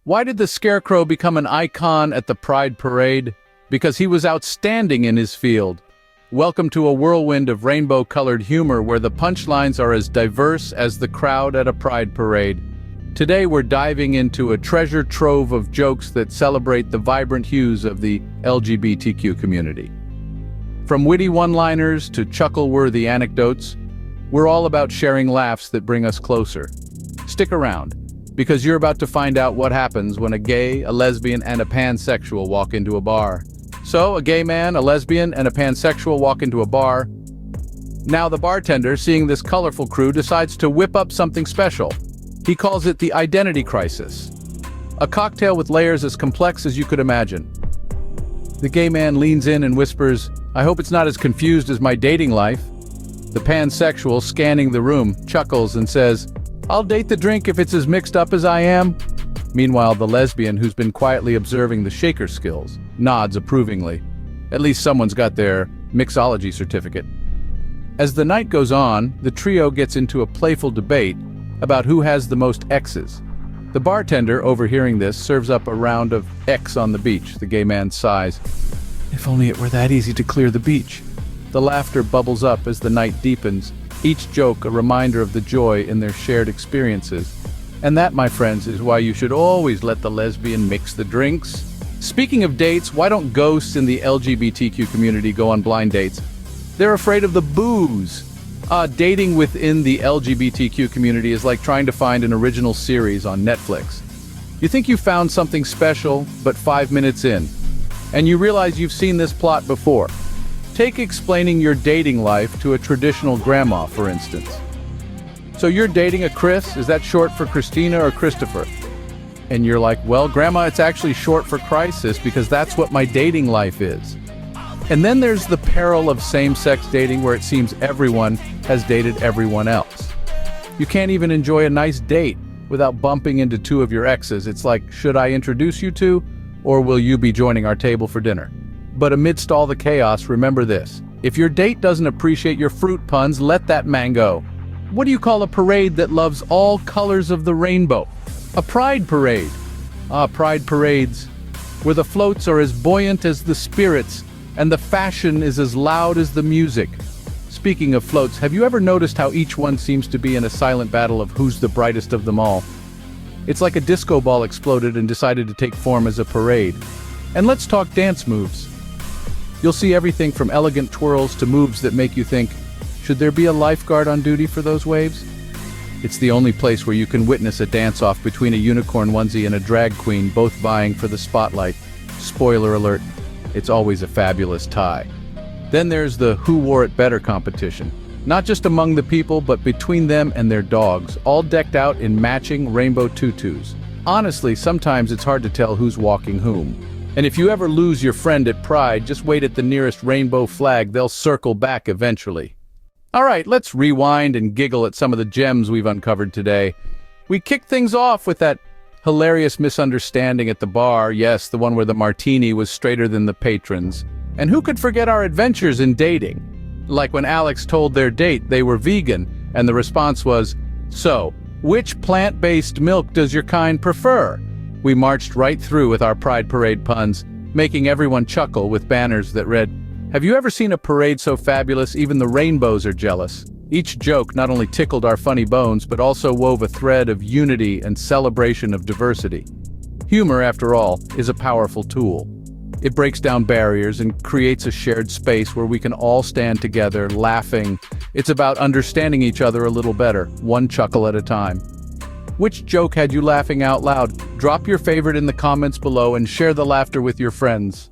Why did the Scarecrow become an icon at the Pride Parade? Because he was outstanding in his field. Welcome to a whirlwind of rainbow-colored humor where the punchlines are as diverse as the crowd at a Pride Parade. Today we're diving into a treasure trove of jokes that celebrate the vibrant hues of the LGBTQ community. From witty one-liners to chuckle-worthy anecdotes, we're all about sharing laughs that bring us closer. Stick around, because you're about to find out what happens when a gay, a lesbian, and a pansexual walk into a bar. So, a gay man, a lesbian, and a pansexual walk into a bar. Now the bartender, seeing this colorful crew, decides to whip up something special. He calls it the identity crisis. A cocktail with layers as complex as you could imagine. The gay man leans in and whispers, "I hope it's not as confused as my dating life." The pansexual, scanning the room, chuckles and says, "I'll date the drink if it's as mixed up as I am." Meanwhile, the lesbian, who's been quietly observing the shaker skills, nods approvingly. At least someone's got their mixology certificate. As the night goes on, the trio gets into a playful debate about who has the most X's. The bartender, overhearing this, serves up a round of X on the beach. The gay man sighs. "If only it were that easy to clear the beach." The laughter bubbles up as the night deepens, each joke a reminder of the joy in their shared experiences. And that, my friends, is why you should always let the lesbian mix the drinks. Speaking of dates, why don't ghosts in the LGBTQ community go on blind dates? They're afraid of the booze. Dating within the LGBTQ community is like trying to find an original series on Netflix. You think you found something special, but 5 minutes in, and you realize you've seen this plot before. Take explaining your dating life to a traditional grandma, for instance. "So you're dating a Chris? Is that short for Christina or Christopher?" And you're like, "Well, Grandma, it's actually short for crisis because that's what my dating life is." And then there's the peril of same-sex dating where it seems everyone has dated everyone else. You can't even enjoy a nice date without bumping into two of your exes. It's like, should I introduce you to, or will you be joining our table for dinner? But amidst all the chaos, remember this. If your date doesn't appreciate your fruit puns, let that man go. What do you call a parade that loves all colors of the rainbow? A pride parade. Pride parades, where the floats are as buoyant as the spirits, and the fashion is as loud as the music. Speaking of floats, have you ever noticed how each one seems to be in a silent battle of who's the brightest of them all? It's like a disco ball exploded and decided to take form as a parade. And let's talk dance moves. You'll see everything from elegant twirls to moves that make you think, should there be a lifeguard on duty for those waves? It's the only place where you can witness a dance-off between a unicorn onesie and a drag queen, both vying for the spotlight. Spoiler alert, it's always a fabulous tie. Then there's the Who Wore It Better competition. Not just among the people, but between them and their dogs, all decked out in matching rainbow tutus. Honestly, sometimes it's hard to tell who's walking whom. And if you ever lose your friend at Pride, just wait at the nearest rainbow flag, they'll circle back eventually. All right, let's rewind and giggle at some of the gems we've uncovered today. We kicked things off with that hilarious misunderstanding at the bar, yes, the one where the martini was straighter than the patrons. And who could forget our adventures in dating? Like when Alex told their date they were vegan, and the response was, "So, which plant-based milk does your kind prefer?" We marched right through with our Pride Parade puns, making everyone chuckle with banners that read, "Have you ever seen a parade so fabulous even the rainbows are jealous?" Each joke not only tickled our funny bones, but also wove a thread of unity and celebration of diversity. Humor, after all, is a powerful tool. It breaks down barriers and creates a shared space where we can all stand together, laughing. It's about understanding each other a little better, one chuckle at a time. Which joke had you laughing out loud? Drop your favorite in the comments below and share the laughter with your friends.